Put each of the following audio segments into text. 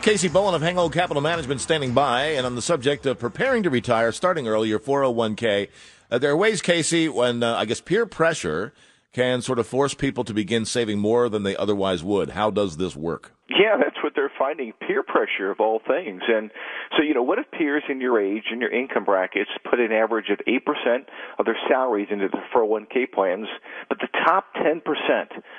Casey Bowen of Hangold Capital Management standing by, and on the subject of preparing to retire, starting early, your 401k. There are ways, Casey, when I guess peer pressure can sort of force people to begin saving more than they otherwise would. How does this work? Yeah, that's what they're finding, peer pressure of all things. And so, what if peers in your age and your income brackets put an average of 8% of their salaries into their 401k plans, but the top 10%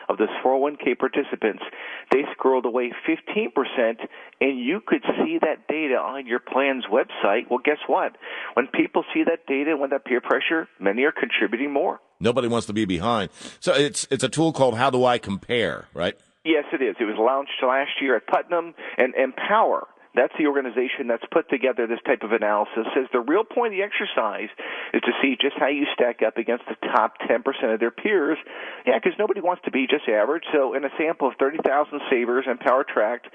of those 401k participants, they squirreled away 15%, and you could see that data on your plan's website. Well, guess what? When people see that data, when that peer pressure, many are contributing more. Nobody wants to be behind. So it's a tool called How Do I Compare, right? Yes, it is. It was launched last year at Putnam, and Empower, that's the organization that's put together this type of analysis, says the real point of the exercise is to see just how you stack up against the top 10% of their peers. Yeah, because nobody wants to be just average. So in a sample of 30,000 savers, Empower tracked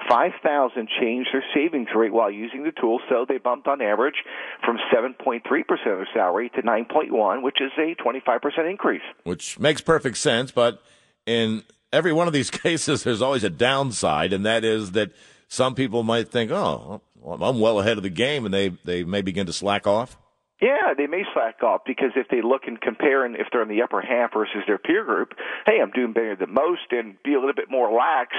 5,000 changed their savings rate while using the tool, so they bumped on average from 7.3% of their salary to 9.1%, which is a 25% increase. Which makes perfect sense, but in every one of these cases, there's always a downside, and that is that some people might think, oh, well, I'm well ahead of the game, and they may begin to slack off. Yeah, they may slack off because if they look and compare, and if they're in the upper half versus their peer group, hey, I'm doing better than most, and be a little bit more lax,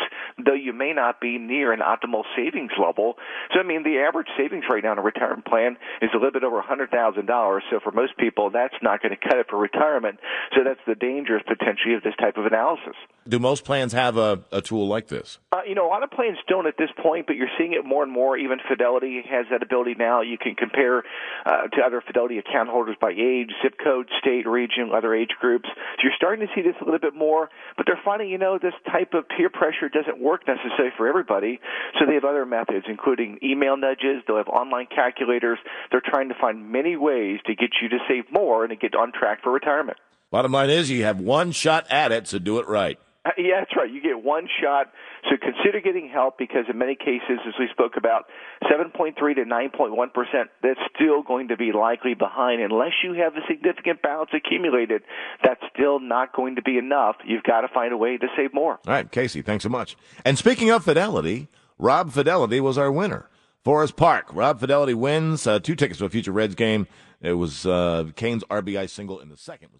though you may not be near an optimal savings level. So, the average savings right now in a retirement plan is a little bit over $100,000. So for most people, that's not going to cut it for retirement. So that's the dangers potentially of this type of analysis. Do most plans have a tool like this? A lot of plans don't at this point, but you're seeing it more and more. Even Fidelity has that ability now. You can compare to other Fidelity account holders by age, zip code, state, region, other age groups. So you're starting to see this a little bit more, but they're finding, this type of peer pressure doesn't work necessarily for everybody. So they have other methods, including email nudges. They'll have online calculators. They're trying to find many ways to get you to save more and to get on track for retirement. Bottom line is you have one shot at it, so do it right. Yeah, that's right. You get one shot. So consider getting help because in many cases, as we spoke about, 7.3 to 9.1%, that's still going to be likely behind unless you have a significant balance accumulated. That's still not going to be enough. You've got to find a way to save more. All right, Casey, thanks so much. And speaking of Fidelity, Rob Fidelity was our winner. Forest Park. Rob Fidelity wins 2 tickets to a future Reds game. It was Kane's RBI single in the second.